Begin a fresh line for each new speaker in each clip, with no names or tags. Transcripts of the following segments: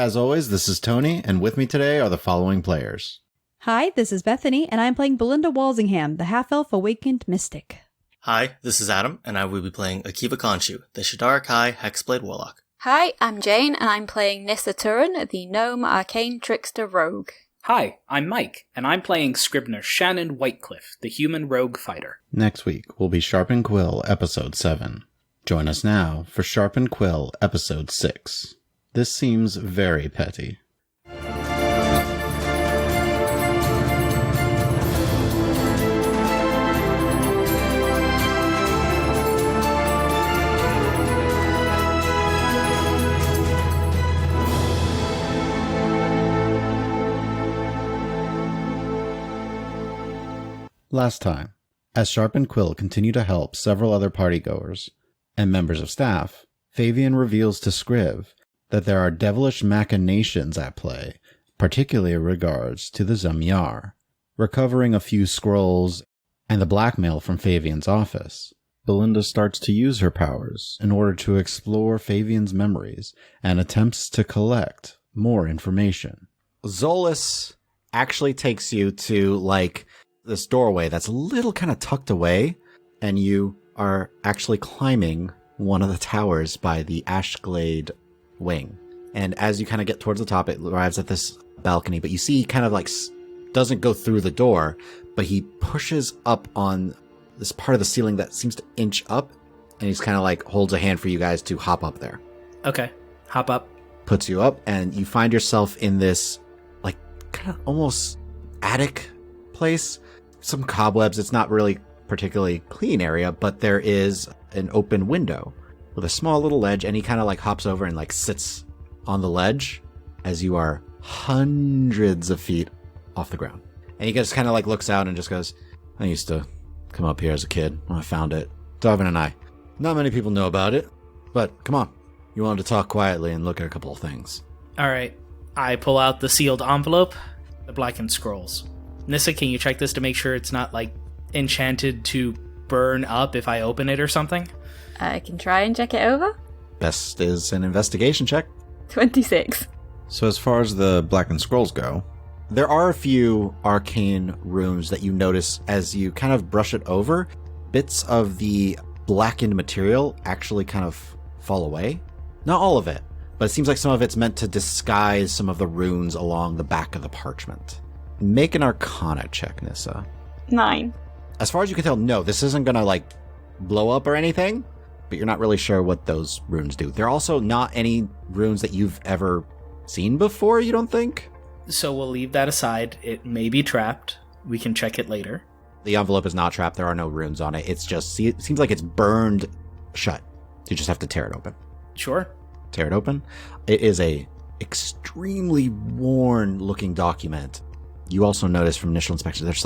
As always, this is Tony, and with me today are the following players.
Hi, this is Bethany, and I'm playing Belinda Walsingham, the half-elf awakened mystic.
Hi, this is Adam, and I will be playing Akiva Khonshu, the Shadar Kai Hexblade Warlock.
Hi, I'm Jane, and I'm playing Nissa Turin, the Gnome Arcane Trickster Rogue.
Hi, I'm Mike, and I'm playing Scrivener Shannon Whitecliffe, the Human Rogue Fighter.
Next week will be Sharpened Quill, Episode 7. Join us now for Sharpened Quill, Episode 6. This seems very petty. Last time, as Sharpened Quill continued to help several other partygoers and members of staff, Fabian reveals to Scriv that there are devilish machinations at play, particularly in regards to the Zamyar. Recovering a few scrolls and the blackmail from Fabian's office, Belinda starts to use her powers in order to explore Fabian's memories and attempts to collect more information. Zolas actually takes you to, this doorway that's a little kind of tucked away, and you are actually climbing one of the towers by the Ashglade wing. And as you kind of get towards the top, it arrives at this balcony, but you see he kind of doesn't go through the door, but he pushes up on this part of the ceiling that seems to inch up, and he's kind of holds a hand for you guys to hop up there.
Okay, hop up.
Puts you up, and you find yourself in this kind of almost attic place. Some cobwebs. It's not really particularly clean area, but there is an open window with a small little ledge, and he kind of hops over and sits on the ledge as you are hundreds of feet off the ground. And he just kind of looks out and just goes, I used to come up here as a kid when I found it. Darvin and I. Not many people know about it, but come on. You wanted to talk quietly and look at a couple of things.
All right. I pull out the sealed envelope, the blackened scrolls. Nissa, can you check this to make sure it's not, enchanted to burn up if I open it or something?
I can try and check it over.
Best is an investigation check.
26.
So as far as the blackened scrolls go, there are a few arcane runes that you notice as you kind of brush it over. Bits of the blackened material actually kind of fall away. Not all of it, but it seems like some of it's meant to disguise some of the runes along the back of the parchment. Make an Arcana check, Nissa.
9.
As far as you can tell, no, this isn't gonna blow up or anything, but you're not really sure what those runes do. They're also not any runes that you've ever seen before, you don't think?
So we'll leave that aside. It may be trapped. We can check it later.
The envelope is not trapped. There are no runes on it. It's just, it seems like it's burned shut. You just have to tear it open.
Sure.
Tear it open. It is a extremely worn looking document. You also notice from initial inspection, there's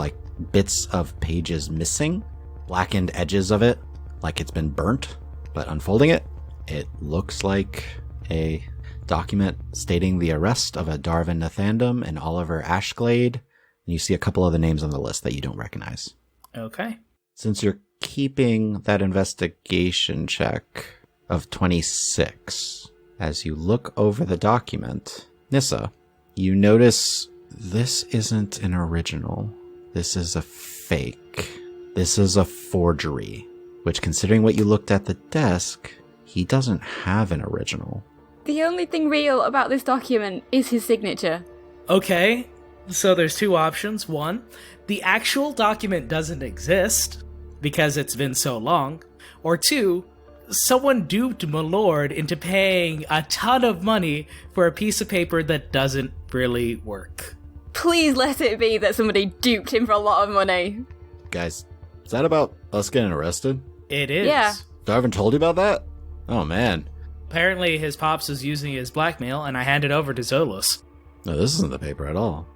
bits of pages missing, blackened edges of it, like it's been burnt. But unfolding it, it looks like a document stating the arrest of a Darvin Nathandam and Oliver Ashglade. And you see a couple other names on the list that you don't recognize.
Okay.
Since you're keeping that investigation check of 26, as you look over the document, Nissa, you notice this isn't an original. This is a fake. This is a forgery. Which, considering what you looked at the desk, he doesn't have an original.
The only thing real about this document is his signature.
Okay. So there's two options. One, the actual document doesn't exist because it's been so long. Or two, someone duped my lord into paying a ton of money for a piece of paper that doesn't really work.
Please let it be that somebody duped him for a lot of money.
Guys, is that about us getting arrested?
It is.
Yeah.
Darvin told you about that? Oh, man.
Apparently his pops was using it as blackmail, and I handed over to Zolos.
No, this isn't the paper at all.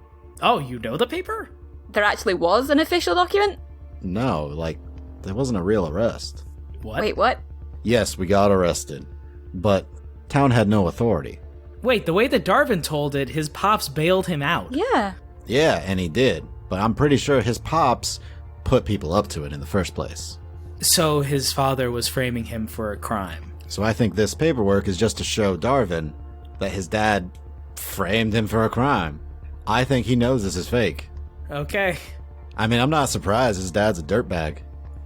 Oh, you know the paper?
There actually was an official document?
No, there wasn't a real arrest.
What?
Wait, what?
Yes, we got arrested, but town had no authority.
Wait, the way that Darvin told it, his pops bailed him out.
Yeah.
Yeah, and he did, but I'm pretty sure his pops put people up to it in the first place.
So his father was framing him for a crime.
So I think this paperwork is just to show Darvin that his dad framed him for a crime. I think he knows this is fake.
Okay.
I mean, I'm not surprised. His dad's a dirtbag.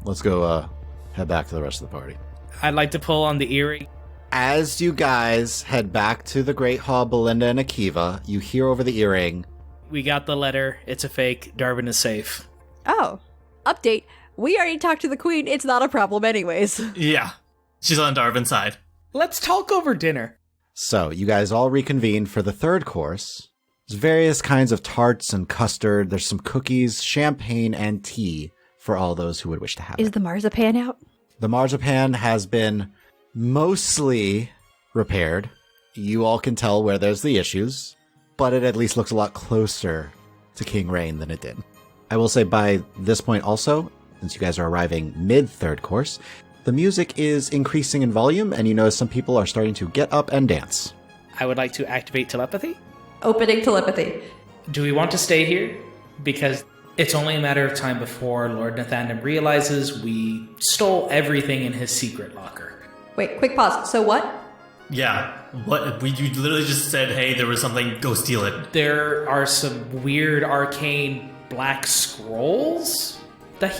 Let's go head back to the rest of the party.
I'd like to pull on the earring.
As you guys head back to the Great Hall, Belinda and Akiva, you hear over the earring.
We got the letter. It's a fake. Darvin is safe.
Oh, update. We already talked to the queen. It's not a problem anyways.
Yeah. She's on Darvin's side.
Let's talk over dinner.
So, you guys all reconvene for the third course. There's various kinds of tarts and custard. There's some cookies, champagne, and tea for all those who would wish to have
Is
it.
the marzipan out?
The marzipan has been mostly repaired. You all can tell where there's the issues, but it at least looks a lot closer to King Rain than it did. I will say by this point also, since you guys are arriving mid-third course, the music is increasing in volume, and you notice some people are starting to get up and dance.
I would like to activate telepathy.
Opening telepathy.
Do we want to stay here? Because it's only a matter of time before Lord Nathandam realizes we stole everything in his secret locker.
Wait, quick pause. So what?
Yeah. What? You literally just said, hey, there was something, go steal it.
There are some weird arcane black scrolls that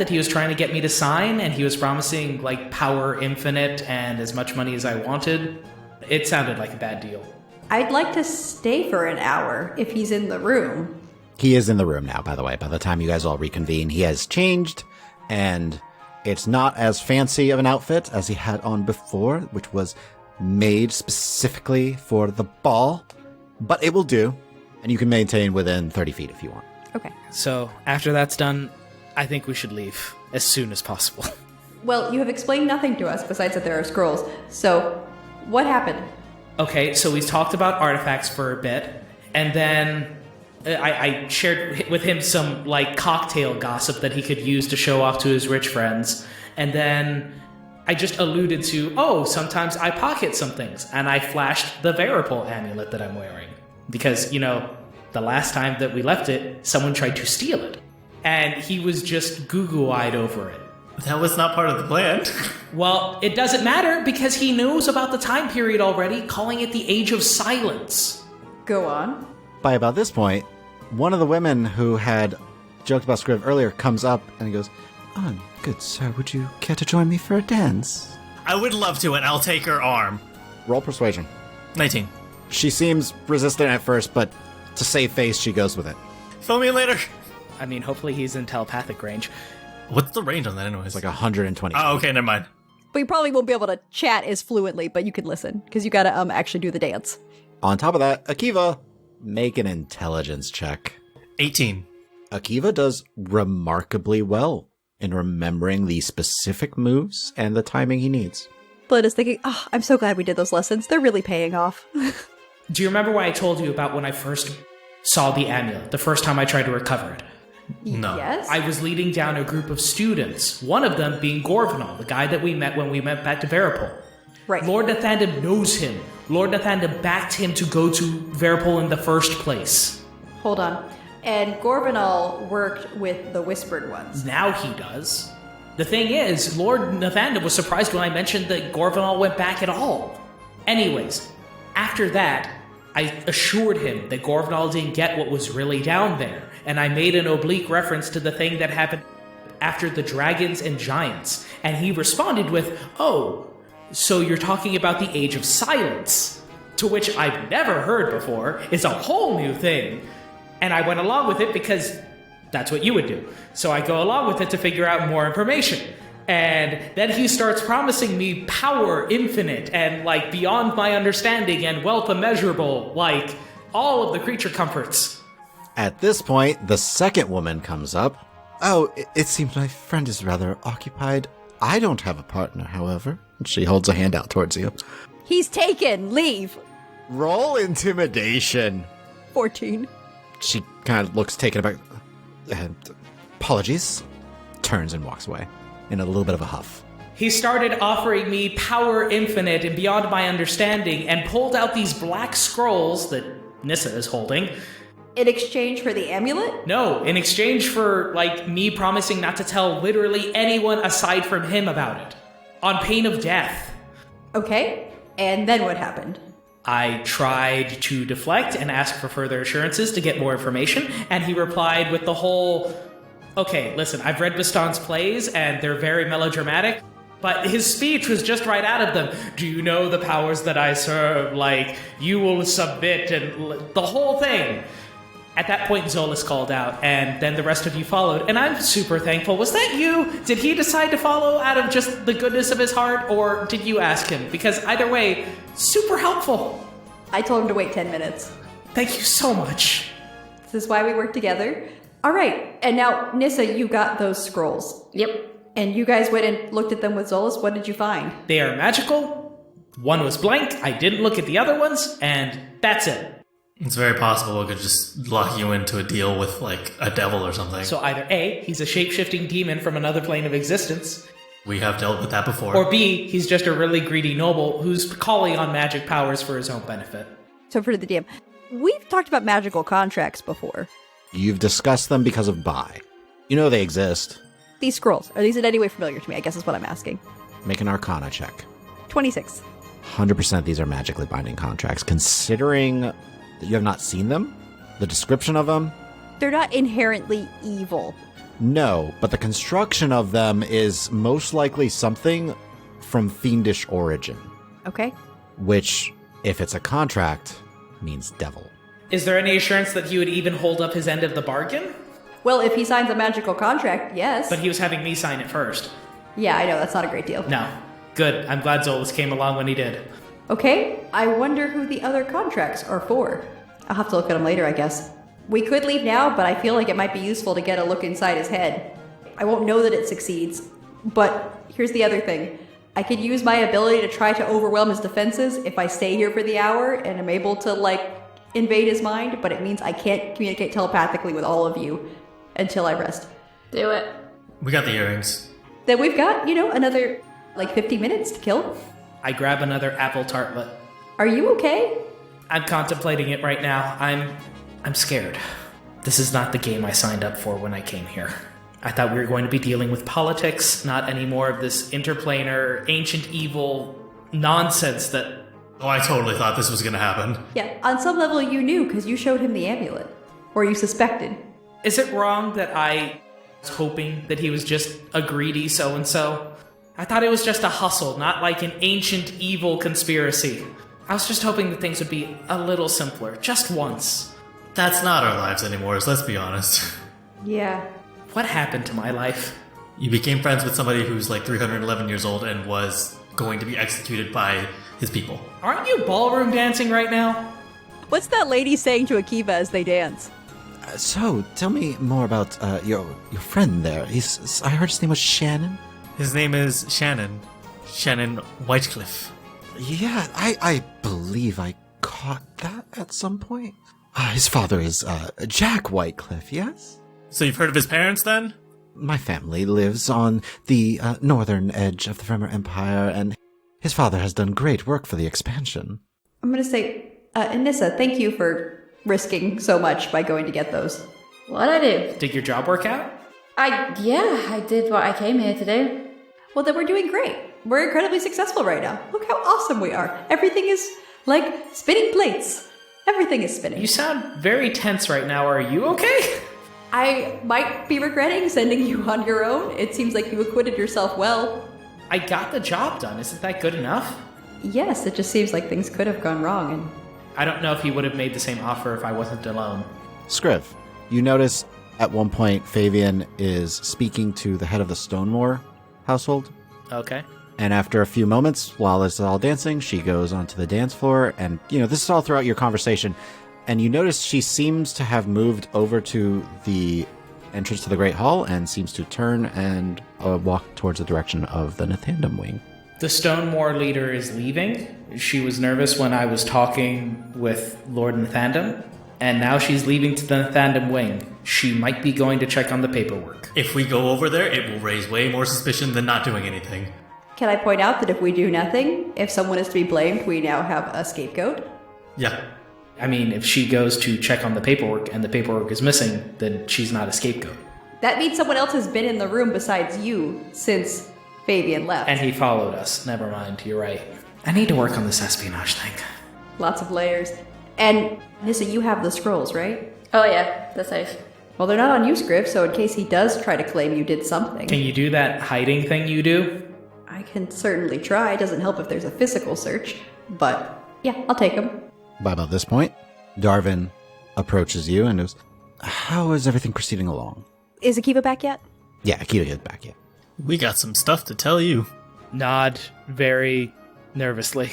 he was trying to get me to sign, and he was promising like power infinite and as much money as I wanted. It sounded like a bad deal.
I'd like to stay for an hour if he's in the room.
He is in the room now, by the way. By the time you guys all reconvene, he has changed, and it's not as fancy of an outfit as he had on before, which was made specifically for the ball, but it will do, and you can maintain within 30 feet if you want.
Okay.
So after that's done, I think we should leave as soon as possible.
Well, you have explained nothing to us besides that there are scrolls. So, what happened?
Okay, so we talked about artifacts for a bit, and then I shared with him some like cocktail gossip that he could use to show off to his rich friends, and then I just alluded to, oh, sometimes I pocket some things, and I flashed the Varipol amulet that I'm wearing. Because, you know, the last time that we left it, someone tried to steal it. And he was just goo-goo-eyed over it.
That was not part of the plan.
Well, it doesn't matter because he knows about the time period already, calling it the Age of Silence.
Go on.
By about this point, one of the women who had joked about Scriv earlier comes up and he goes, "Oh, good sir, would you care to join me for a dance?"
I would love to, and I'll take her arm.
Roll persuasion.
19.
She seems resistant at first, but to save face, she goes with it.
Fill me in later.
I mean, hopefully he's in telepathic range.
What's the range on that anyways?
It's like 120.
Oh, okay, never mind.
But you probably won't be able to chat as fluently, but you can listen, because you gotta actually do the dance.
On top of that, Akiva, make an intelligence check.
18.
Akiva does remarkably well in remembering the specific moves and the timing he needs.
Belinda's thinking, oh, I'm so glad we did those lessons. They're really paying off.
Do you remember what I told you about when I first saw the amulet, the first time I tried to recover it?
No.
Yes?
I was leading down a group of students, one of them being Gorvenal, the guy that we met when we went back to Varipol.
Right.
Lord Nathandam knows him. Lord Nathandam backed him to go to Varipol in the first place.
Hold on. And Gorbanal worked with the Whispered Ones.
Now he does. The thing is, Lord Nathandam was surprised when I mentioned that Gorvenal went back at all. Anyways, after that, I assured him that Gorvenal didn't get what was really down there, and I made an oblique reference to the thing that happened after the dragons and giants, and he responded with, "Oh, so you're talking about the Age of Silence," to which I've never heard before. It's a whole new thing. And I went along with it because that's what you would do. So I go along with it to figure out more information. And then he starts promising me power infinite and like beyond my understanding and wealth immeasurable, like all of the creature comforts.
At this point, the second woman comes up. "Oh, it seems my friend is rather occupied. I don't have a partner, however." She holds a hand out towards you.
He's taken! Leave!
Roll intimidation.
14.
She kind of looks taken aback. Apologies. Turns and walks away in a little bit of a huff.
He started offering me power infinite and beyond my understanding and pulled out these black scrolls that Nissa is holding.
In exchange for the amulet?
No, in exchange for, like, me promising not to tell literally anyone aside from him about it. On pain of death.
Okay. And then what happened?
I tried to deflect and ask for further assurances to get more information, and he replied with the whole, okay, listen, I've read Baston's plays, and they're very melodramatic, but his speech was just right out of them. Do you know the powers that I serve? Like, you will submit, and the whole thing. At that point, Zolas called out, and then the rest of you followed, and I'm super thankful. Was that you? Did he decide to follow out of just the goodness of his heart, or did you ask him? Because either way, super helpful.
I told him to wait 10 minutes.
Thank you so much.
This is why we work together. All right, and now, Nissa, you got those scrolls.
Yep.
And you guys went and looked at them with Zolas. What did you find?
They are magical. One was blank. I didn't look at the other ones, and that's it.
It's very possible we could just lock you into a deal with, like, a devil or something.
So either A, he's a shape-shifting demon from another plane of existence,
We have dealt with that before.
or B, he's just a really greedy noble who's calling on magic powers for his own benefit.
So for the DM, we've talked about magical contracts before.
You've discussed them because of buy. You know they exist.
These scrolls, are these in any way familiar to me? I guess is what I'm asking.
Make an Arcana check.
26.
100% these are magically binding contracts. Considering that you have not seen them, the description of them,
They're not inherently evil.
no, but the construction of them is most likely something from fiendish origin,
Okay?
which, if it's a contract, means devil.
Is there any assurance that he would even hold up his end of the bargain?
Well, if he signs a magical contract, yes.
But he was having me sign it first.
Yeah, I know, that's not a great deal.
No. Good. I'm glad Zolas came along when he did.
Okay, I wonder who the other contracts are for. I'll have to look at them later, I guess. We could leave now, but I feel like it might be useful to get a look inside his head. I won't know that it succeeds, but here's the other thing. I could use my ability to try to overwhelm his defenses if I stay here for the hour and am able to, invade his mind, but it means I can't communicate telepathically with all of you until I rest.
Do it.
We got the earrings.
Then we've got, another, 50 minutes to kill.
I grab another apple tartlet.
Are you okay?
I'm contemplating it right now. I'm scared. This is not the game I signed up for when I came here. I thought we were going to be dealing with politics, not any more of this interplanar, ancient evil nonsense that...
Oh, I totally thought this was going to happen.
Yeah, on some level you knew because you showed him the amulet. Or you suspected.
Is it wrong that I was hoping that he was just a greedy so-and-so? I thought it was just a hustle, not like an ancient evil conspiracy. I was just hoping that things would be a little simpler, just once.
That's not our lives anymore, so let's be honest.
Yeah.
What happened to my life?
You became friends with somebody who's like 311 years old and was going to be executed by his people.
Aren't you ballroom dancing right now?
What's that lady saying to Akiva as they dance?
So, tell me more about your friend there. I heard his name was Shannon.
His name is Shannon. Shannon Whitecliffe.
Yeah, I believe I caught that at some point. His father is Jack Whitecliffe, yes?
So you've heard of his parents then?
My family lives on the northern edge of the Fremer Empire, and his father has done great work for the expansion.
I'm going to say, Anissa, thank you for risking so much by going to get those.
What'd I do?
Did your job work out?
I did what I came here to do.
Well, then we're doing great. We're incredibly successful right now. Look how awesome we are. Everything is like spinning plates. Everything is spinning.
You sound very tense right now. Are you okay?
I might be regretting sending you on your own. It seems like you acquitted yourself well.
I got the job done. Isn't that good enough?
Yes, it just seems like things could have gone wrong. And
I don't know if he would have made the same offer if I wasn't alone.
Scriv, you notice at one point Fabian is speaking to the head of the Stonemore household.
Okay.
And after a few moments, while it's all dancing, she goes onto the dance floor. And, this is all throughout your conversation. And you notice she seems to have moved over to the entrance to the Great Hall and seems to turn and walk towards the direction of the Nathandam wing.
The Stonemore leader is leaving. She was nervous when I was talking with Lord Nathandam, and now she's leaving to the Nathandam wing. She might be going to check on the paperwork.
If we go over there, it will raise way more suspicion than not doing anything.
can I point out that if we do nothing, if someone is to be blamed, we now have a scapegoat?
Yeah.
I mean, if she goes to check on the paperwork and the paperwork is missing, then she's not a scapegoat.
That means someone else has been in the room besides you since Fabian left.
And he followed us. Never mind, you're right. I need to work on this espionage thing.
Lots of layers. And, Nissa, you have the scrolls, right?
Oh yeah, the safe.
Well, they're not on you, Scriv, so in case he does try to claim you did something.
Can you do that hiding thing you do?
I can certainly try. It doesn't help if there's a physical search. But, yeah, I'll take them.
By about this point, Darvin approaches you and goes, how is everything proceeding along?
Is Akiva back yet?
Yeah, Akiva is back yet.
We got some stuff to tell you.
Nod very nervously.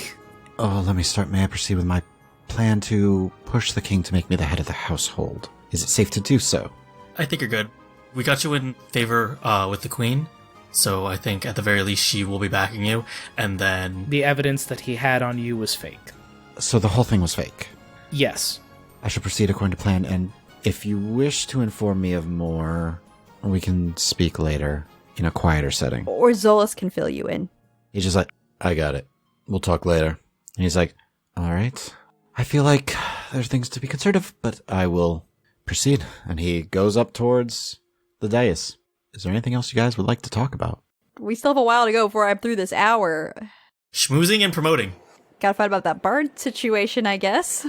Oh, let me start. May I proceed with my plan to push the king to make me the head of the household? Is it safe to do so?
I think you're good. We got you in favor with the queen, so I think at the very least she will be backing you, and then...
The evidence that he had on you was fake.
So the whole thing was fake?
Yes.
I should proceed according to plan, and if you wish to inform me of more, we can speak later in a quieter setting.
Or Zolas can fill you in.
He's just like, I got it. We'll talk later. And he's like, all right. I feel like there's things to be concerned of, but I will proceed. And he goes up towards the dais. Is there anything else you guys would like to talk about?
We still have a while to go before I'm through this hour.
Schmoozing and promoting.
Gotta find about that bard situation, I guess.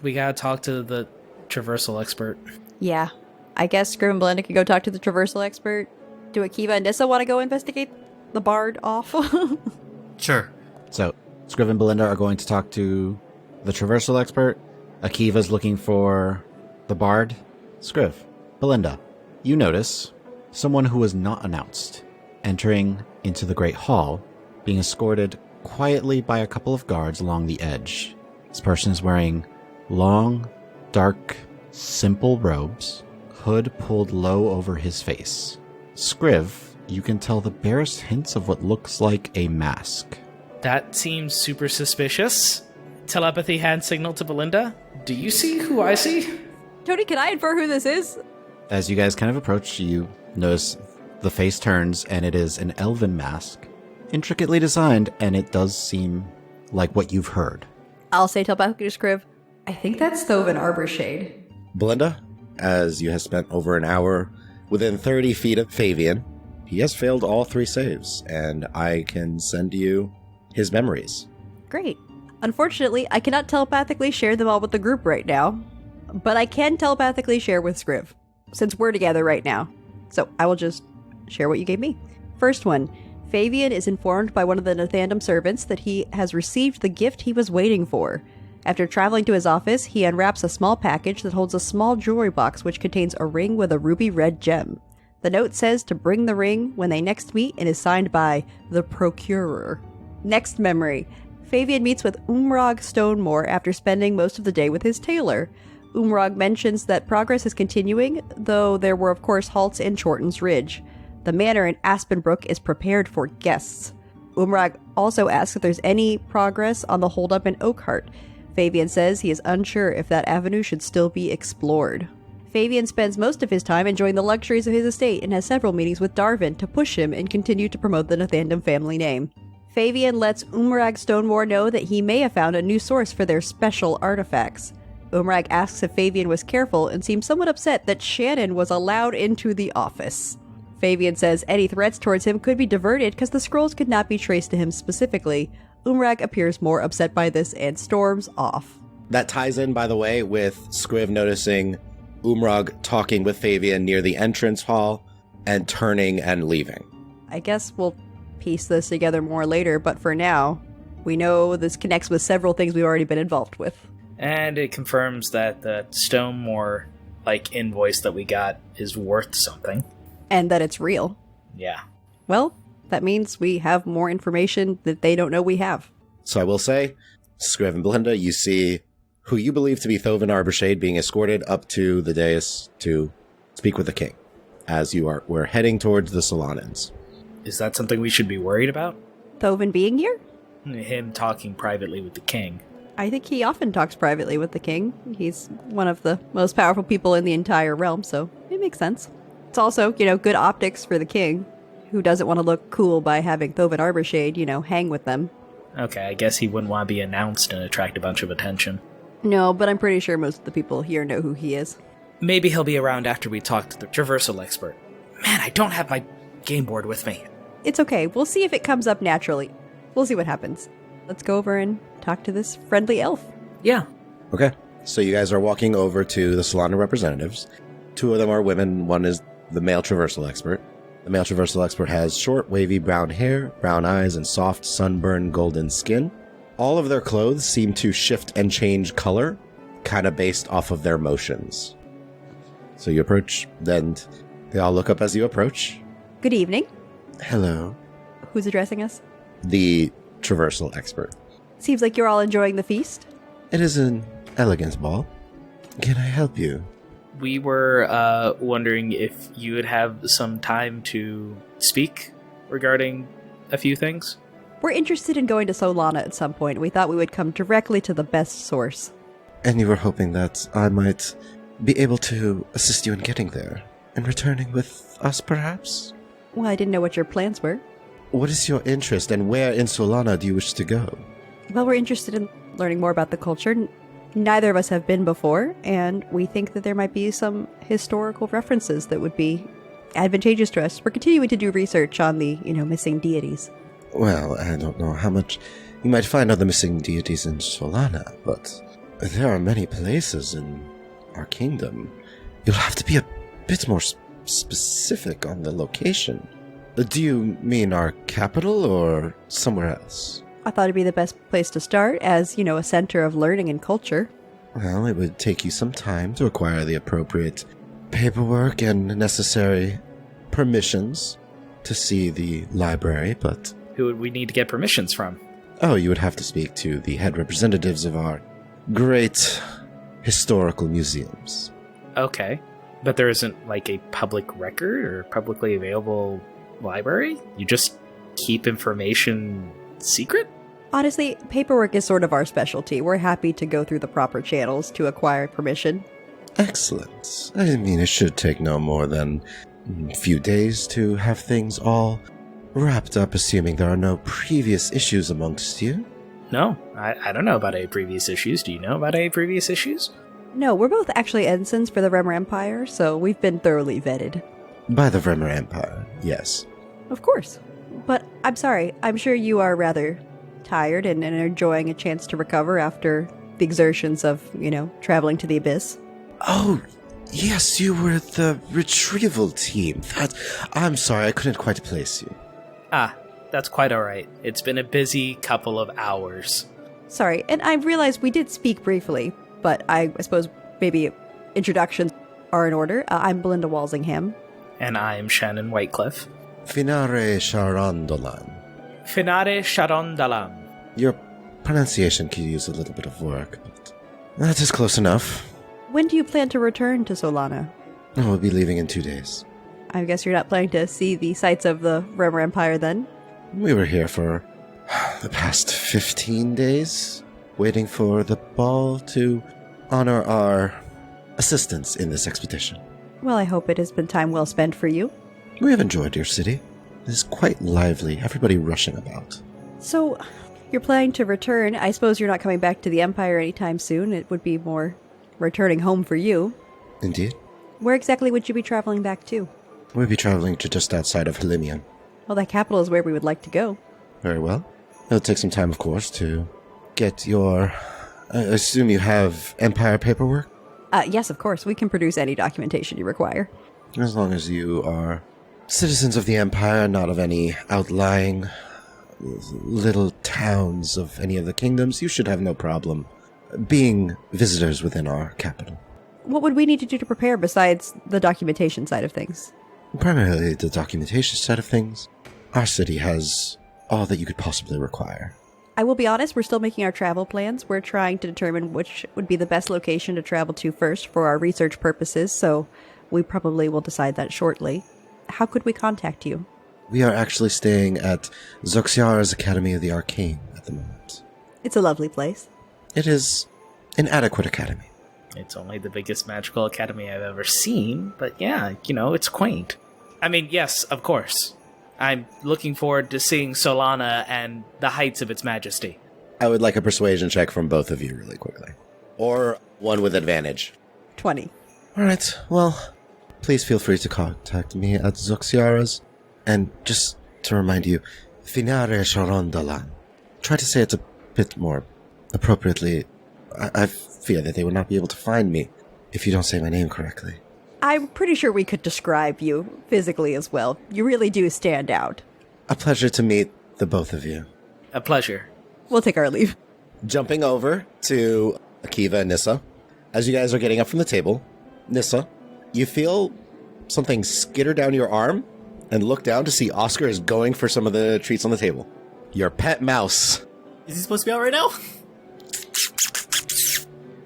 We gotta talk to the traversal expert.
Yeah. I guess Scriv and Belinda could go talk to the traversal expert. Do Akiva and Nissa want to go investigate the bard off?
Sure.
So, Scriv and Belinda are going to talk to the traversal expert. Akiva's looking for the bard. Scriv, Belinda, you notice someone who was not announced entering into the Great Hall, being escorted quietly by a couple of guards along the edge. This person is wearing long, dark, simple robes, hood pulled low over his face. Scriv, you can tell the barest hints of what looks like a mask.
That seems super suspicious. Telepathy hand signal to Belinda. Do you see who I see?
Tony, can I infer who this is?
As you guys kind of approach, you notice the face turns, and it is an elven mask. Intricately designed, and it does seem like what you've heard.
I'll say telepathically to Scriv, I think that's Thoven Arborshade.
Belinda, as you have spent over an hour within 30 feet of Fabian, he has failed all 3 saves, and I can send you his memories.
Great. Unfortunately, I cannot telepathically share them all with the group right now, but I can telepathically share with Scriv, since we're together right now. So I will just share what you gave me. First one, Fabian is informed by one of the Nathandam servants that he has received the gift he was waiting for. After traveling to his office, he unwraps a small package that holds a small jewelry box which contains a ring with a ruby red gem. The note says to bring the ring when they next meet and is signed by the Procurer. Next memory. Fabian meets with Umrog Stonemore after spending most of the day with his tailor. Umrog mentions that progress is continuing, though there were of course halts in Chorton's Ridge. The manor in Aspenbrook is prepared for guests. Umrog also asks if there's any progress on the holdup in Oakhart. Fabian says he is unsure if that avenue should still be explored. Fabian spends most of his time enjoying the luxuries of his estate and has several meetings with Darvin to push him and continue to promote the Nathandam family name. Fabian lets Umrag Stonemore know that he may have found a new source for their special artifacts. Umrag asks if Fabian was careful and seems somewhat upset that Shannon was allowed into the office. Fabian says any threats towards him could be diverted because the scrolls could not be traced to him specifically. Umrag appears more upset by this and storms off.
That ties in, by the way, with Scriv noticing Umrog talking with Fabian near the entrance hall and turning and leaving.
I guess we'll piece this together more later, but for now, we know this connects with several things we've already been involved with.
And it confirms that the Stonemore, invoice that we got is worth something.
And that it's real.
Yeah.
Well, that means we have more information that they don't know we have.
So I will say, Scriv and Belinda, you see who you believe to be Thoven Arborshade being escorted up to the dais to speak with the king, as we're heading towards the Solonans.
Is that something we should be worried about?
Thoven being here?
Him talking privately with the king.
I think he often talks privately with the king. He's one of the most powerful people in the entire realm, so it makes sense. It's also, good optics for the king, who doesn't want to look cool by having Thoven Arborshade, hang with them.
Okay, I guess he wouldn't want to be announced and attract a bunch of attention.
No, but I'm pretty sure most of the people here know who he is.
Maybe he'll be around after we talk to the traversal expert. Man, I don't have my game board with me.
It's okay. We'll see if it comes up naturally. We'll see what happens. Let's go over and talk to this friendly elf.
Yeah.
Okay. So you guys are walking over to the Solana representatives. 2 of them are women. One is the male traversal expert. The male traversal expert has short, wavy brown hair, brown eyes, and soft, sunburned golden skin. All of their clothes seem to shift and change color, kind of based off of their motions. So you approach, then they all look up as you approach.
Good evening.
Hello.
Who's addressing us?
The traversal expert.
Seems like you're all enjoying the feast.
It is an elegant ball. Can I help you?
We were wondering if you would have some time to speak regarding a few things.
We're interested in going to Solana at some point. We thought we would come directly to the best source.
And you were hoping that I might be able to assist you in getting there and returning with us, perhaps?
Well, I didn't know what your plans were.
What is your interest, and where in Solana do you wish to go?
Well, we're interested in learning more about the culture. Neither of us have been before, and we think that there might be some historical references that would be advantageous to us. We're continuing to do research on the, missing deities.
Well, I don't know how much you might find on the missing deities in Solana, but there are many places in our kingdom. You'll have to be a bit more specific on the location. Do you mean our capital or somewhere else?
I thought it'd be the best place to start as, a center of learning and culture.
Well, it would take you some time to acquire the appropriate paperwork and necessary permissions to see the library, but...
Who would we need to get permissions from?
Oh, you would have to speak to the head representatives of our great historical museums.
Okay. But there isn't, like, a public record or publicly available library? You just keep information secret?
Honestly, paperwork is sort of our specialty. We're happy to go through the proper channels to acquire permission.
Excellent. I mean, it should take no more than a few days to have things all wrapped up, assuming there are no previous issues amongst you.
No, I don't know about any previous issues. Do you know about any previous issues?
No, we're both actually ensigns for the Remor Empire, so we've been thoroughly vetted.
By the Remor Empire, yes.
Of course. But I'm sorry, I'm sure you are rather tired and enjoying a chance to recover after the exertions of, traveling to the Abyss.
Oh, yes, you were the retrieval team. I'm sorry, I couldn't quite place you.
Ah, that's quite alright. It's been a busy couple of hours.
Sorry, and I realized we did speak briefly, but I suppose maybe introductions are in order. I'm Belinda Walsingham.
And I'm Shannon Whitecliff.
Finare Sharondolan.
Finare Sharondalam.
Your pronunciation could use a little bit of work, but that is close enough.
When do you plan to return to Solana?
We'll be leaving in 2 days.
I guess you're not planning to see the sights of the Remor Empire then?
We were here for the past 15 days, waiting for the ball to honor our assistance in this expedition.
Well, I hope it has been time well spent for you.
We have enjoyed your city. It is quite lively, everybody rushing about.
So, you're planning to return. I suppose you're not coming back to the Empire anytime soon. It would be more returning home for you.
Indeed.
Where exactly would you be traveling back to?
We'll be traveling to just outside of Helimian.
Well, that capital is where we would like to go.
Very well. It'll take some time, of course, to get your... I assume you have Empire paperwork?
Yes, of course. We can produce any documentation you require.
As long as you are citizens of the Empire, not of any outlying little towns of any of the kingdoms, you should have no problem being visitors within our capital.
What would we need to do to prepare besides the documentation side of things?
Primarily the documentation side of things. Our city has all that you could possibly require.
I will be honest, we're still making our travel plans. We're trying to determine which would be the best location to travel to first for our research purposes, so we probably will decide that shortly. How could we contact you?
We are actually staying at Zoxiara's Academy of the Arcane at the moment.
It's a lovely place.
It is an adequate academy.
It's only the biggest magical academy I've ever seen, but yeah, it's quaint. I mean, yes, of course. I'm looking forward to seeing Solana and the heights of its majesty.
I would like a persuasion check from both of you really quickly. Or one with advantage.
20.
All right, well, please feel free to contact me at Zoxiara's. And just to remind you, Finare Sharondalan. Try to say it a bit more appropriately. I fear that they would not be able to find me if you don't say my name correctly.
I'm pretty sure we could describe you physically as well. You really do stand out.
A pleasure to meet the both of you.
A pleasure.
We'll take our leave.
Jumping over to Akiva and Nissa. As you guys are getting up from the table, Nissa, you feel something skitter down your arm and look down to see Oscar is going for some of the treats on the table. Your pet mouse.
Is he supposed to be out right now?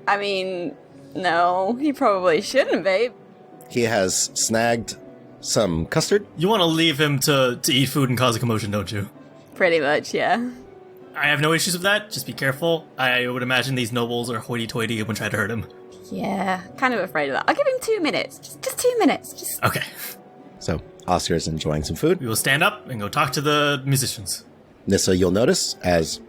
I mean, no, he probably shouldn't be.
He has snagged some custard.
You want to leave him to eat food and cause a commotion, don't you?
Pretty much, yeah.
I have no issues with that. Just be careful. I would imagine these nobles are hoity-toity and would try to hurt him.
Yeah, kind of afraid of that. I'll give him 2 minutes. Just 2 minutes.
Okay.
So Oscar is enjoying some food.
We will stand up and go talk to the musicians.
Nissa, you'll notice as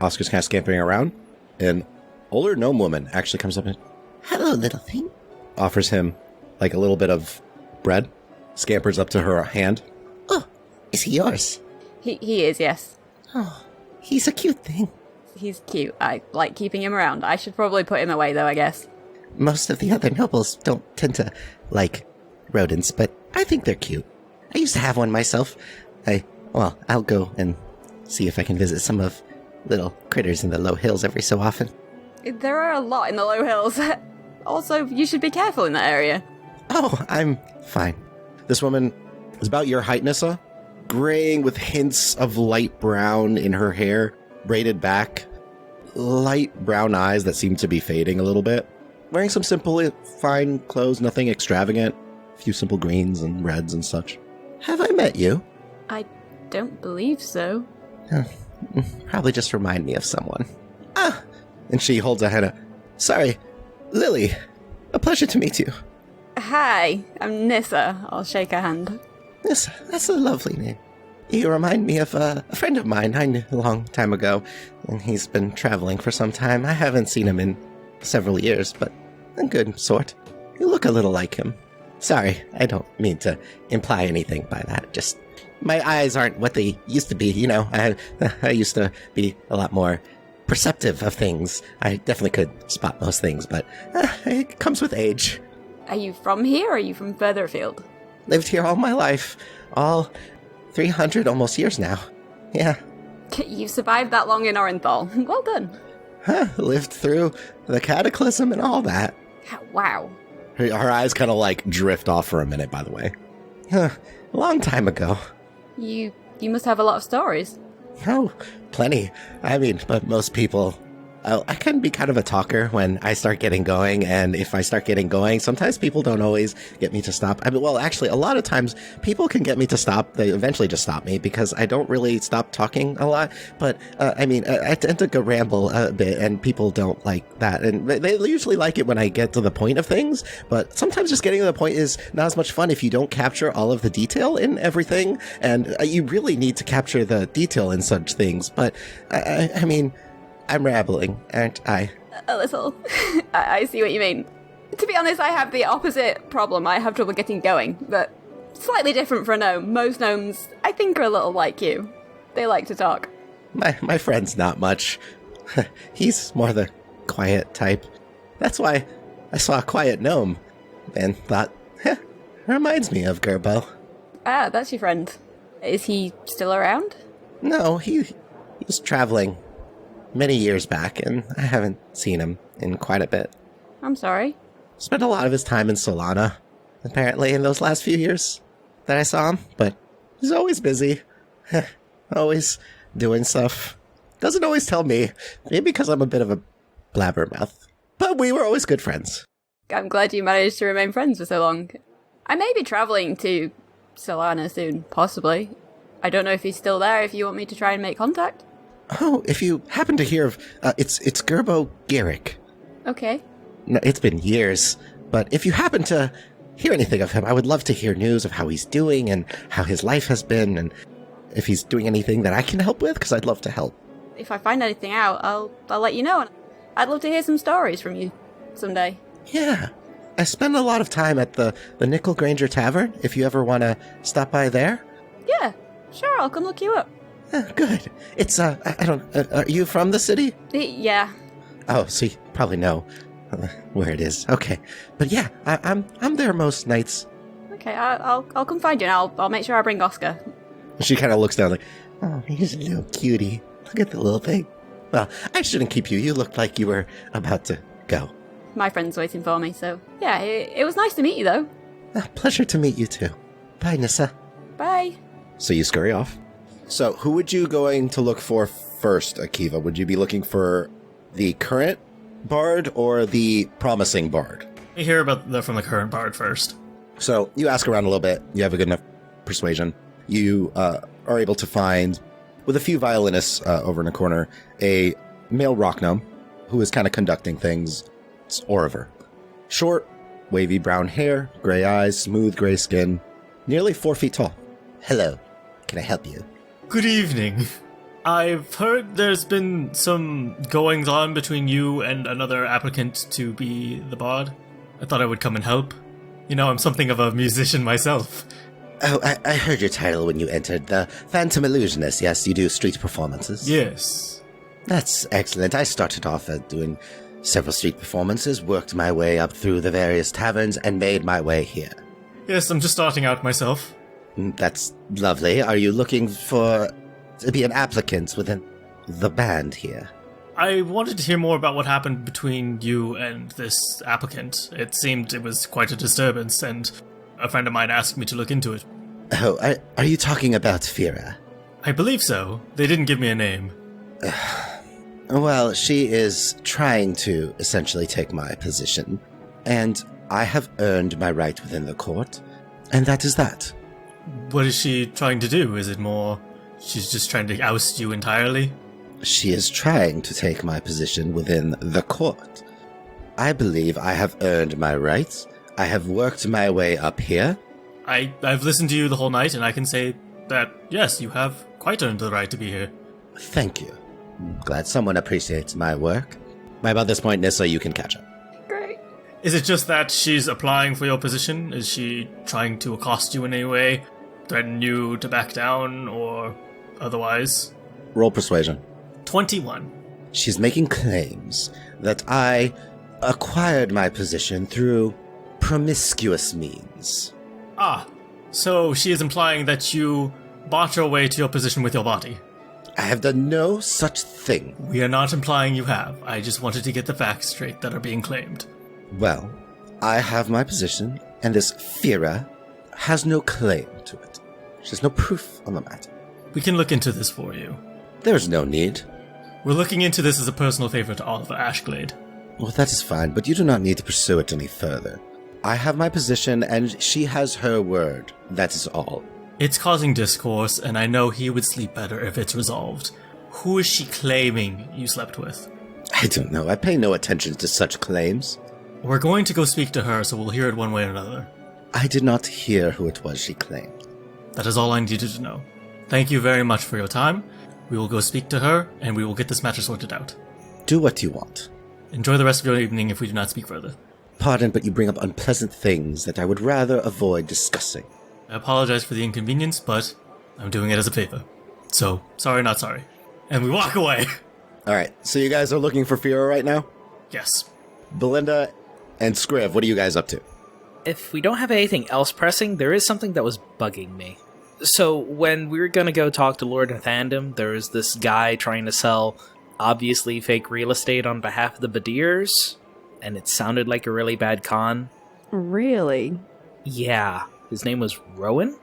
Oscar's kind of scampering around, an older gnome woman actually comes up and, "Hello, little thing," offers him like a little bit of bread, scampers up to her hand. "Oh, is he yours?"
He is, yes.
"Oh, he's a cute thing."
He's cute. I like keeping him around. I should probably put him away, though, I guess.
Most of the other nobles don't tend to like rodents, but I think they're cute. I used to have one myself. I'll go and see if I can visit some of little critters in the low hills every so often.
There are a lot in the low hills. Also, you should be careful in that area.
Oh, I'm fine. This woman is about your height, Nissa. Graying with hints of light brown in her hair, braided back. Light brown eyes that seem to be fading a little bit. Wearing some simple, fine clothes, nothing extravagant. A few simple greens and reds and such. Have I met you?
I don't believe so.
Probably just remind me of someone. Ah! And she holds a hand up. Sorry, Lily. A pleasure to meet you.
Hi, I'm Nissa. I'll shake her hand.
Yes, that's a lovely name. You remind me of a friend of mine I knew a long time ago, and he's been traveling for some time. I haven't seen him in several years, but a good sort. You look a little like him. Sorry, I don't mean to imply anything by that. Just, my eyes aren't what they used to be, you know. I used to be a lot more perceptive of things. I definitely could spot most things, but it comes with age.
Are you from here, or are you from further afield?
Lived here all my life. All 300 almost years now. Yeah.
You survived that long in Orenthal. Well done.
Lived through the cataclysm and all that.
Wow.
Her eyes kind of like drift off for a minute, by the way. A long time ago.
You must have a lot of stories.
Oh, plenty. I mean, but most people... I can be kind of a talker when I start getting going, and if I start getting going, sometimes people don't always get me to stop. I mean, well, actually, a lot of times people can get me to stop. They eventually just stop me because I don't really stop talking a lot. But, I tend to go ramble a bit, and people don't like that. And they usually like it when I get to the point of things, but sometimes just getting to the point is not as much fun if you don't capture all of the detail in everything, and you really need to capture the detail in such things. But, I mean... I'm rambling, aren't I?
A little. I see what you mean. To be honest, I have the opposite problem. I have trouble getting going, but slightly different for a gnome. Most gnomes, I think, are a little like you. They like to talk.
My friend's not much. He's more the quiet type. That's why I saw a quiet gnome and thought, reminds me of Gerbo.
Ah, that's your friend. Is he still around?
No, he was traveling many years back, and I haven't seen him in quite a bit.
I'm sorry.
Spent a lot of his time in Solana, apparently, in those last few years that I saw him, but he's always busy. Always doing stuff. Doesn't always tell me, maybe because I'm a bit of a blabbermouth. But we were always good friends.
I'm glad you managed to remain friends for so long. I may be traveling to Solana soon, possibly. I don't know if he's still there, if you want me to try and make contact.
Oh, if you happen to hear of... it's Gerbo Garrick.
Okay.
No, it's been years, but if you happen to hear anything of him, I would love to hear news of how he's doing and how his life has been, and if he's doing anything that I can help with, because I'd love to help.
If I find anything out, I'll let you know. I'd love to hear some stories from you someday.
Yeah. I spend a lot of time at the Nickel Granger Tavern, if you ever want to stop by there.
Yeah, sure, I'll come look you up.
Good. It's, are you from the city?
Yeah.
Oh, so you probably know where it is. Okay. But yeah, I'm there most nights.
Okay, I'll come find you, and I'll make sure I bring Oscar.
She kind of looks down like, oh, he's a little cutie. Look at the little thing. Well, I shouldn't keep you. You looked like you were about to go.
My friend's waiting for me, so yeah, it was nice to meet you, though.
Pleasure to meet you, too. Bye, Nissa.
Bye.
So you scurry off. So who would you going to look for first, Akiva? Would you be looking for the current bard or the promising bard?
We hear from the current bard first.
So you ask around a little bit. You have a good enough persuasion. You are able to find, with a few violinists over in a corner, a male rock gnome who is kind of conducting things. It's Oriver. Short, wavy brown hair, gray eyes, smooth gray skin, nearly 4 feet tall. Hello. Can I help you?
Good evening. I've heard there's been some goings-on between you and another applicant to be the bard. I thought I would come and help. You know, I'm something of a musician myself.
Oh, I heard your title when you entered. The Phantom Illusionist. Yes, you do street performances.
Yes.
That's excellent. I started off at doing several street performances, worked my way up through the various taverns, and made my way here.
Yes, I'm just starting out myself.
That's lovely. Are you looking to be an applicant within the band here?
I wanted to hear more about what happened between you and this applicant. It seemed it was quite a disturbance, and a friend of mine asked me to look into it.
Oh, are you talking about Fira?
I believe so. They didn't give me a name.
Well, she is trying to essentially take my position, and I have earned my right within the court, and that is that.
What is she trying to do? Is it more she's just trying to oust you entirely?
She is trying to take my position within the court. I believe I have earned my rights. I have worked my way up here.
I've listened to you the whole night, and I can say that, yes, you have quite earned the right to be here.
Thank you. I'm glad someone appreciates my work. By about this point, Nissa, you can catch up.
Great.
Is it just that she's applying for your position? Is she trying to accost you in any way? Threaten you to back down, or otherwise?
Roll persuasion.
21.
She's making claims that I acquired my position through promiscuous means.
Ah, so she is implying that you bought your way to your position with your body.
I have done no such thing.
We are not implying you have. I just wanted to get the facts straight that are being claimed.
Well, I have my position, and this Fira has no claim to it. She has no proof on the matter.
We can look into this for you.
There's no need.
We're looking into this as a personal favor to Oliver Ashglade.
Well, that is fine, but you do not need to pursue it any further. I have my position, and she has her word. That is all.
It's causing discourse, and I know he would sleep better if it's resolved. Who is she claiming you slept with?
I don't know. I pay no attention to such claims.
We're going to go speak to her, so we'll hear it one way or another.
I did not hear who it was she claimed.
That is all I needed to know. Thank you very much for your time. We will go speak to her, and we will get this matter sorted out.
Do what you want.
Enjoy the rest of your evening if we do not speak further.
Pardon, but you bring up unpleasant things that I would rather avoid discussing.
I apologize for the inconvenience, but I'm doing it as a favor. So, sorry, not sorry. And we walk away.
Alright, so you guys are looking for Fira right now?
Yes.
Belinda and Scriv, what are you guys up to?
If we don't have anything else pressing, there is something that was bugging me. So, when we were gonna go talk to Lord Nathandam, there was this guy trying to sell obviously fake real estate on behalf of the Badirs, and it sounded like a really bad con.
Really?
Yeah. His name was Rowan?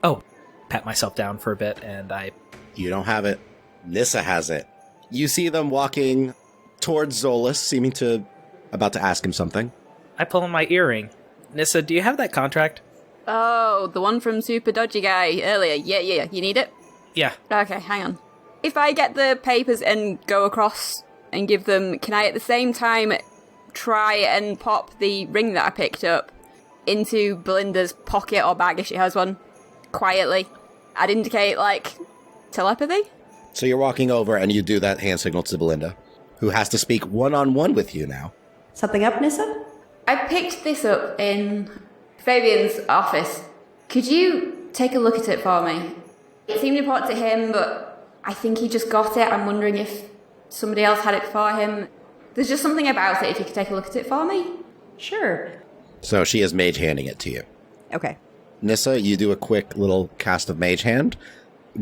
Oh, pat myself down for a bit, and I...
You don't have it. Nissa has it. You see them walking towards Zolas, seeming to... about to ask him something.
I pull on my earring. Nissa, do you have that contract?
Oh, the one from Super Dodgy Guy earlier. Yeah. You need it?
Yeah.
Okay, hang on. If I get the papers and go across and give them, can I at the same time try and pop the ring that I picked up into Belinda's pocket or bag if she has one, quietly? I'd indicate, like, telepathy?
So you're walking over and you do that hand signal to Belinda, who has to speak one-on-one with you now.
Something up, Nissa?
I picked this up in Fabian's office. Could you take a look at it for me? It seemed important to him, but I think he just got it. I'm wondering if somebody else had it for him. There's just something about it, if you could take a look at it for me.
Sure.
So she is mage handing it to you.
Okay.
Nissa, you do a quick little cast of mage hand.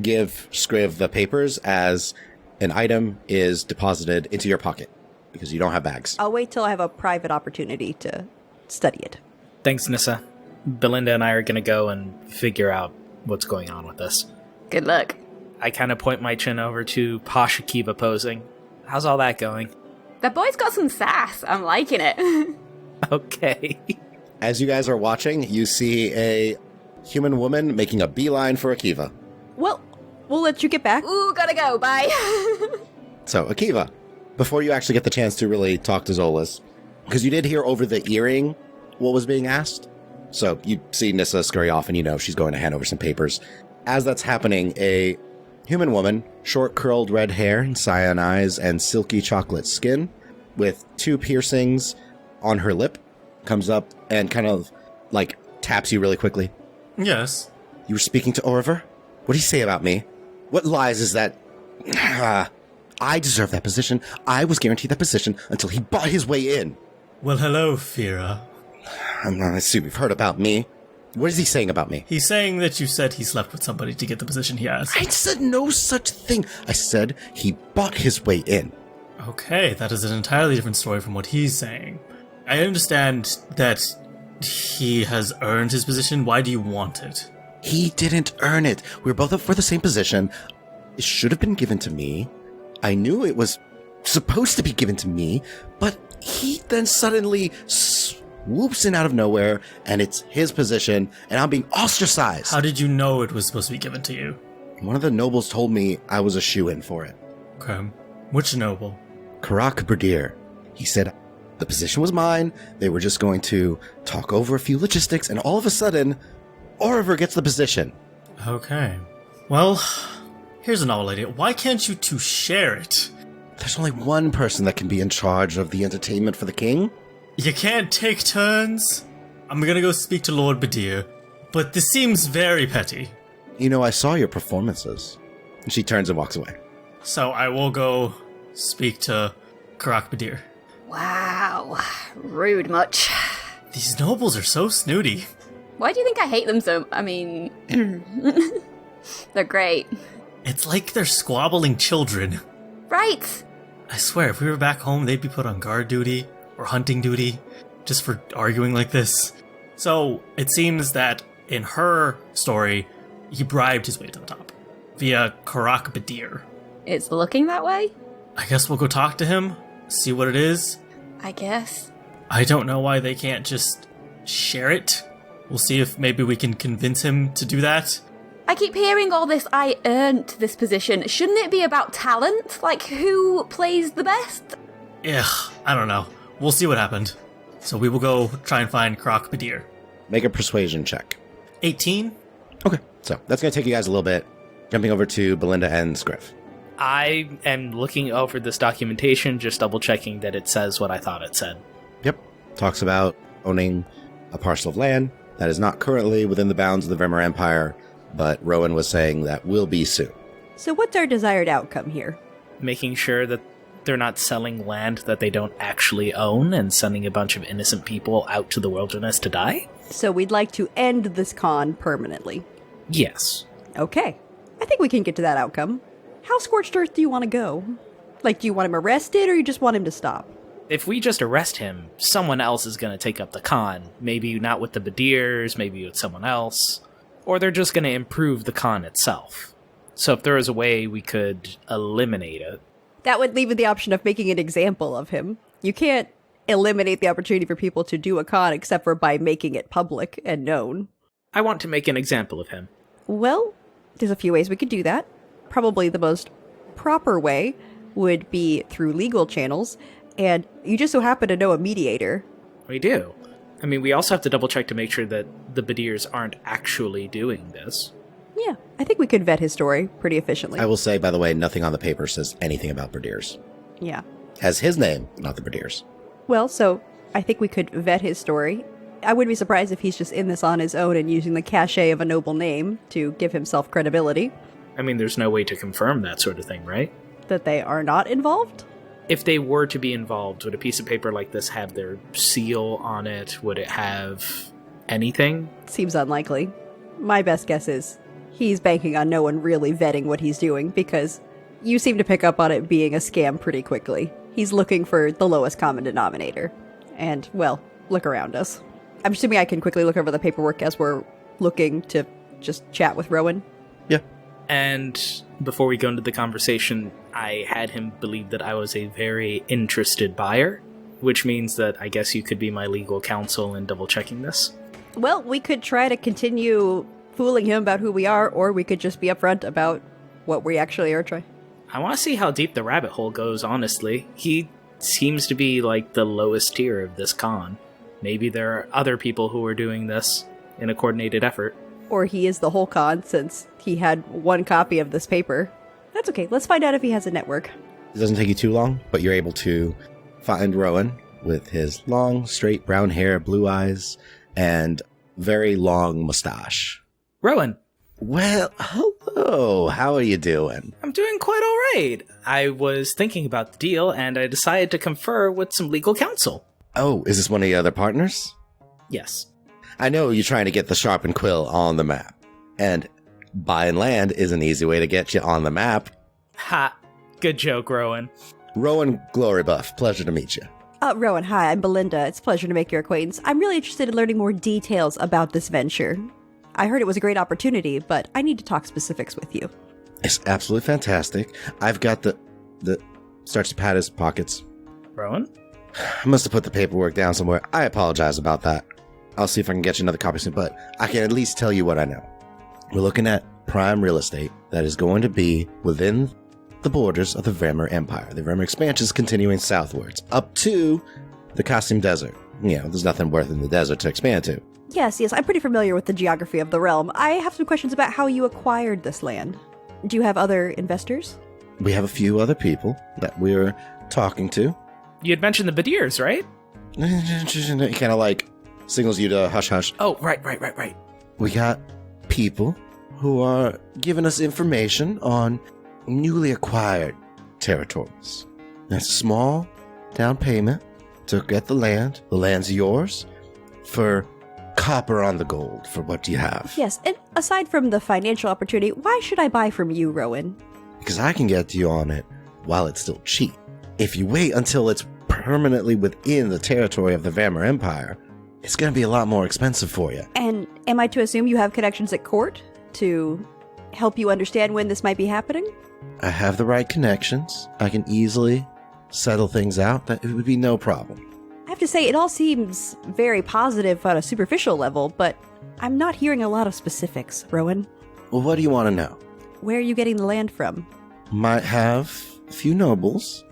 Give Scriv the papers as an item is deposited into your pocket because you don't have bags.
I'll wait till I have a private opportunity to study it.
Thanks, Nissa. Belinda and I are going to go and figure out what's going on with this.
Good luck.
I kind of point my chin over to Pasha Kiva posing. How's all that going?
The boy's got some sass. I'm liking it.
Okay.
As you guys are watching, you see a human woman making a beeline for Akiva.
Well, we'll let you get back.
Ooh, gotta go. Bye.
So, Akiva, before you actually get the chance to really talk to Zolas, because you did hear over the earring what was being asked, so you see Nissa scurry off and you know she's going to hand over some papers. As that's happening, a human woman, short curled red hair and cyan eyes and silky chocolate skin, with 2 piercings on her lip, comes up and kind of, like, taps you really quickly.
Yes.
You were speaking to Oriver? What did he say about me? What lies is that... I deserve that position. I was guaranteed that position until he bought his way in.
Well, hello, Fira.
I assume you've heard about me. What is he saying about me?
He's saying that you said he slept with somebody to get the position he has.
I said no such thing. I said he bought his way in.
Okay, that is an entirely different story from what he's saying. I understand that he has earned his position. Why do you want it?
He didn't earn it. We were both up for the same position. It should have been given to me. I knew it was supposed to be given to me, but he then suddenly swoops in out of nowhere, and it's his position, and I'm being ostracized.
How did you know it was supposed to be given to you?
One of the nobles told me I was a shoo-in for it.
Okay. Which noble?
Karak Berdir. He said the position was mine, they were just going to talk over a few logistics, and all of a sudden, Oriver gets the position.
Okay. Well, here's a novel idea. Why can't you two share it?
There's only one person that can be in charge of the entertainment for the king.
You can't take turns? I'm gonna go speak to Lord Badir, but this seems very petty.
You know, I saw your performances. And she turns and walks away.
So I will go speak to Karak Badir.
Wow. Rude much.
These nobles are so snooty.
Why do you think I hate them so... I mean... They're great.
It's like they're squabbling children.
Right.
I swear, if we were back home, they'd be put on guard duty or hunting duty just for arguing like this. So it seems that in her story, he bribed his way to the top via Karak Badir.
It's looking that way?
I guess we'll go talk to him, see what it is.
I guess.
I don't know why they can't just share it. We'll see if maybe we can convince him to do that.
I keep hearing all this, I earned this position. Shouldn't it be about talent? Like, who plays the best?
Ugh, I don't know. We'll see what happened. So we will go try and find Karak Badir.
Make a persuasion check.
18?
Okay, so that's going to take you guys a little bit. Jumping over to Belinda and Scriff.
I am looking over this documentation, just double checking that it says what I thought it said.
Yep. Talks about owning a parcel of land that is not currently within the bounds of the Vremer Empire, but Rowan was saying that will be soon.
So what's our desired outcome here?
Making sure that they're not selling land that they don't actually own and sending a bunch of innocent people out to the wilderness to die?
So we'd like to end this con permanently.
Yes.
Okay. I think we can get to that outcome. How scorched earth do you want to go? Like, do you want him arrested or you just want him to stop?
If we just arrest him, someone else is going to take up the con. Maybe not with the Badirs, maybe with someone else. Or they're just going to improve the con itself. So if there is a way we could eliminate it.
That would leave the option of making an example of him. You can't eliminate the opportunity for people to do a con except for by making it public and known.
I want to make an example of him.
Well, there's a few ways we could do that. Probably the most proper way would be through legal channels, and you just so happen to know a mediator.
We do. I mean, we also have to double check to make sure that the Badirs aren't actually doing this.
Yeah, I think we could vet his story pretty efficiently.
I will say, by the way, nothing on the paper says anything about Berdirs.
Yeah.
Has his name, not the Berdirs.
Well, so I think we could vet his story. I wouldn't be surprised if he's just in this on his own and using the cachet of a noble name to give himself credibility.
I mean, there's no way to confirm that sort of thing, right?
That they are not involved?
If they were to be involved, would a piece of paper like this have their seal on it? Would it have anything?
Seems unlikely. My best guess is he's banking on no one really vetting what he's doing, because you seem to pick up on it being a scam pretty quickly. He's looking for the lowest common denominator. And, well, look around us. I'm assuming I can quickly look over the paperwork as we're looking to just chat with Rowan.
Yeah.
And before we go into the conversation, I had him believe that I was a very interested buyer, which means that I guess you could be my legal counsel in double-checking this.
Well, we could try to continue fooling him about who we are, or we could just be upfront about what we actually are trying.
I want to see how deep the rabbit hole goes, honestly. He seems to be like the lowest tier of this con. Maybe there are other people who are doing this in a coordinated effort.
Or he is the whole con, since he had one copy of this paper. That's okay. Let's find out if he has a network.
It doesn't take you too long, but you're able to find Rowan with his long, straight brown hair, blue eyes, and very long mustache.
Rowan!
Well, hello. How are you doing?
I'm doing quite alright. I was thinking about the deal, and I decided to confer with some legal counsel.
Oh, is this one of the other partners?
Yes.
I know you're trying to get the Sharpened Quill on the map. And buying land is an easy way to get you on the map.
Ha! Good joke, Rowan.
Rowan Glorybuff, pleasure to meet you.
Rowan, hi, I'm Belinda. It's a pleasure to make your acquaintance. I'm really interested in learning more details about this venture. I heard it was a great opportunity, but I need to talk specifics with you.
It's absolutely fantastic. I've got the starts to pat his pockets.
Rowan?
I must have put the paperwork down somewhere. I apologize about that. I'll see if I can get you another copy soon, but I can at least tell you what I know. We're looking at prime real estate that is going to be within the borders of the Vremer Empire. The Vremer expansion is continuing southwards, up to the Costume Desert. You know, there's nothing worth in the desert to expand to.
Yes, I'm pretty familiar with the geography of the realm. I have some questions about how you acquired this land. Do you have other investors?
We have a few other people that we're talking to.
You had mentioned the Badirs, right?
He kind of like signals you to hush hush.
Oh, right.
We got people who are giving us information on newly acquired territories. That's a small down payment to get the land. The land's yours for copper on the gold. For what do you have?
Yes, and aside from the financial opportunity, why should I buy from you, Rowan?
Because I can get you on it while it's still cheap. If you wait until it's permanently within the territory of the Vremer Empire, it's going to be a lot more expensive for you.
And am I to assume you have connections at court to help you understand when this might be happening?
I have the right connections. I can easily settle things out. That it would be no problem.
I have to say, it all seems very positive on a superficial level, but I'm not hearing a lot of specifics, Rowan.
Well, what do you want to know?
Where are you getting the land from?
Might have a few nobles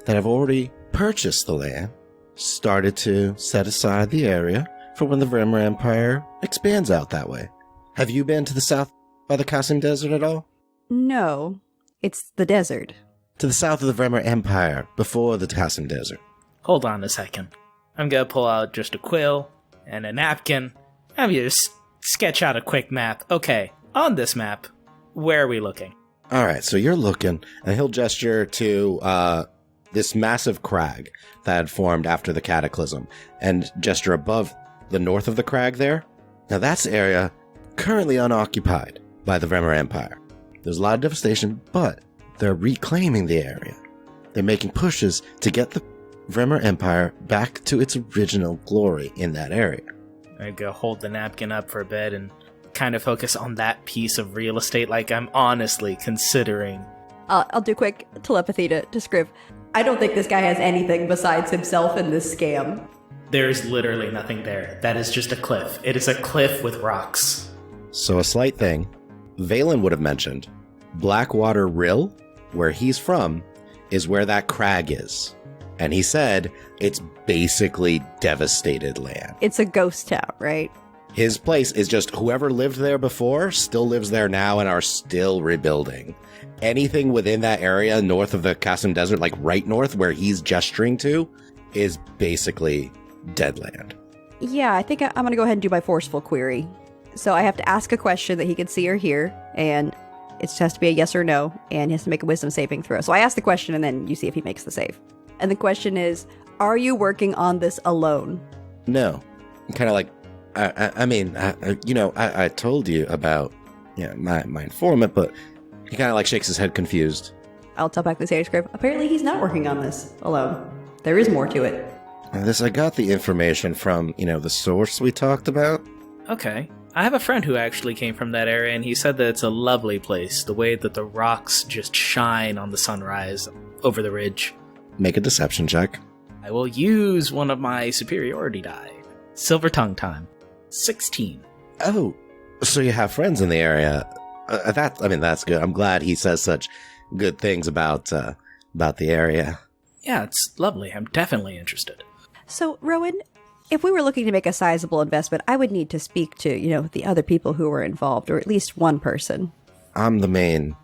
that have already purchased the land, started to set aside the area for when the Vremer Empire expands out that way. Have you been to the south by the Costume Desert at all?
No, it's the desert.
To the south of the Vremer Empire, before the Costume Desert.
Hold on a second. I'm gonna pull out just a quill and a napkin. I'm gonna just sketch out a quick map. Okay, on this map, where are we looking?
Alright, so you're looking, and he'll gesture to this massive crag that had formed after the cataclysm, and gesture above the north of the crag there. Now that's the area currently unoccupied by the Vremer Empire. There's a lot of devastation, but they're reclaiming the area. They're making pushes to get the Vremer Empire back to its original glory in that area.
I go hold the napkin up for a bit and kind of focus on that piece of real estate like I'm honestly considering.
I'll do quick telepathy to Scriv. I don't think this guy has anything besides himself in this scam.
There's literally nothing there. That is just a cliff. It is a cliff with rocks.
So a slight thing, Valen would have mentioned, Blackwater Rill, where he's from, is where that crag is. And he said it's basically devastated land.
It's a ghost town, right?
His place is just whoever lived there before still lives there now and are still rebuilding. Anything within that area north of the Costume Desert, like right north where he's gesturing to, is basically dead land.
Yeah, I think I'm going to go ahead and do my forceful query. So I have to ask a question that he can see or hear, and it just has to be a yes or no, and he has to make a wisdom saving throw. So I ask the question, and then you see if he makes the save. And the question is, are you working on this alone?
No. Kind of like, I told you about my informant, but he kind of like shakes his head confused.
I'll tell back the stage script. Apparently he's not working on this alone. There is more to it.
I got the information from, the source we talked about.
Okay. I have a friend who actually came from that area, and he said that it's a lovely place, the way that the rocks just shine on the sunrise over the ridge.
Make a deception check.
I will use one of my superiority die. Silver tongue time. 16.
Oh, so you have friends in the area. That's good. I'm glad he says such good things about the area.
Yeah, it's lovely. I'm definitely interested.
So, Rowan, if we were looking to make a sizable investment, I would need to speak to, the other people who were involved, or at least one person.
I'm the main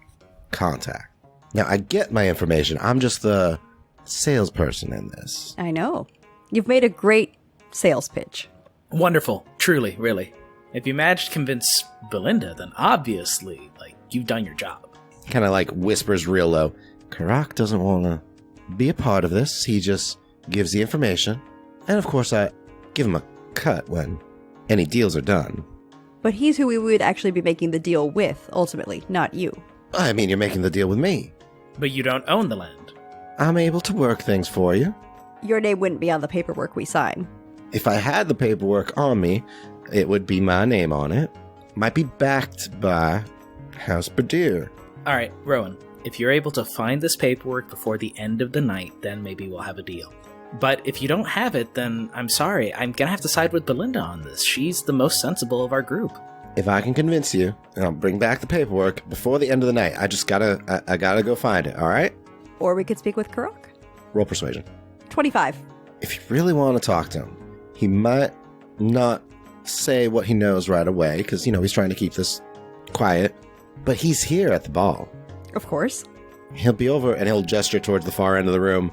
contact. Now, I get my information. I'm just the salesperson in this.
I know. You've made a great sales pitch.
Wonderful. Truly, really. If you managed to convince Belinda, then obviously, you've done your job.
Kind of whispers real low. Karak doesn't want to be a part of this. He just gives the information. And of course, I give him a cut when any deals are done.
But he's who we would actually be making the deal with, ultimately, not you.
I mean, you're making the deal with me.
But you don't own the land.
I'm able to work things for you.
Your name wouldn't be on the paperwork we sign.
If I had the paperwork on me, it would be my name on it. Might be backed by House Berdier.
Alright, Rowan, if you're able to find this paperwork before the end of the night, then maybe we'll have a deal. But if you don't have it, then I'm sorry. I'm gonna have to side with Belinda on this. She's the most sensible of our group.
If I can convince you, and I'll bring back the paperwork before the end of the night. I gotta go find it, alright?
Or we could speak with Karak.
Roll persuasion.
25.
If you really want to talk to him, he might not say what he knows right away, because, he's trying to keep this quiet. But he's here at the ball.
Of course.
He'll be over, and he'll gesture towards the far end of the room,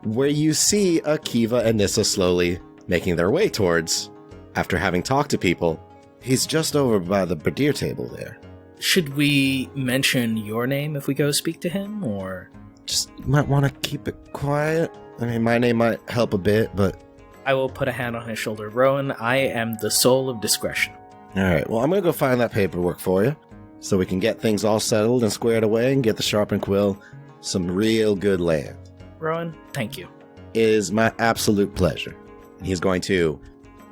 where you see Akiva and Nissa slowly making their way towards, after having talked to people. He's just over by the Berdier table there.
Should we mention your name if we go speak to him, or...?
Just might want to keep it quiet. I mean, my name might help a bit, but...
I will put a hand on his shoulder. Rowan, I am the soul of discretion.
Alright, well, I'm going to go find that paperwork for you, so we can get things all settled and squared away and get the Sharpened Quill some real good land.
Rowan, thank you.
It is my absolute pleasure. He's going to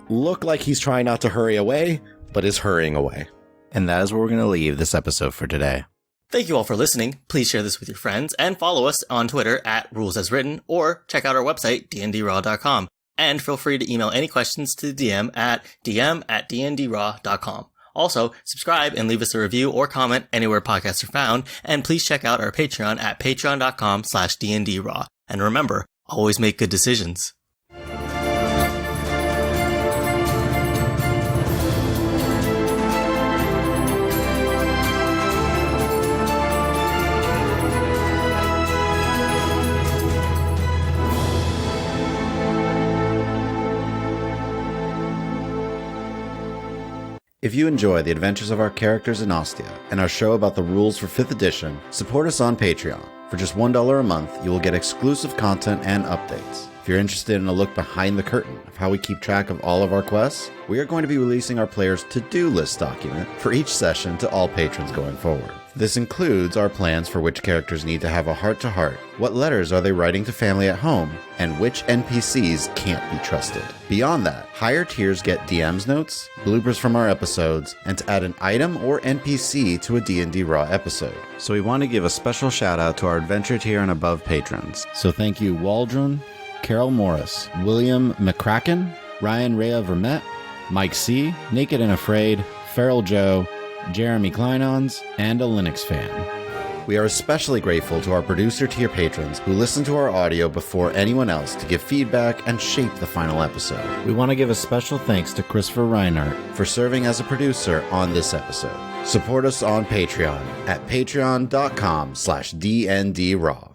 look like he's trying not to hurry away, but is hurrying away.
And that is where we're going to leave this episode for today.
Thank you all for listening. Please share this with your friends and follow us on Twitter at RulesAsWritten or check out our website, dndraw.com. And feel free to email any questions to the DM at dm@dndraw.com. Also, subscribe and leave us a review or comment anywhere podcasts are found. And please check out our Patreon at patreon.com/dndraw. And remember, always make good decisions.
If you enjoy the adventures of our characters in Ostia and our show about the rules for 5th edition, support us on Patreon. For just $1 a month, you will get exclusive content and updates. If you're interested in a look behind the curtain of how we keep track of all of our quests, we are going to be releasing our players' to-do list document for each session to all patrons going forward. This includes our plans for which characters need to have a heart-to-heart, what letters are they writing to family at home, and which NPCs can't be trusted. Beyond that, higher tiers get DM's notes, bloopers from our episodes, and to add an item or NPC to a D&D Raw episode. So we want to give a special shout out to our adventure tier and above patrons. So thank you Waldron, Carol Morris, William McCracken, Ryan Rhea Vermette, Mike C., Naked and Afraid, Feral Joe, Jeremy Kleinons, and a Linux fan. We are especially grateful to our producer tier patrons who listen to our audio before anyone else to give feedback and shape the final episode. We want to give a special thanks to Christopher Reinhardt for serving as a producer on this episode. Support us on Patreon at patreon.com/dndraw.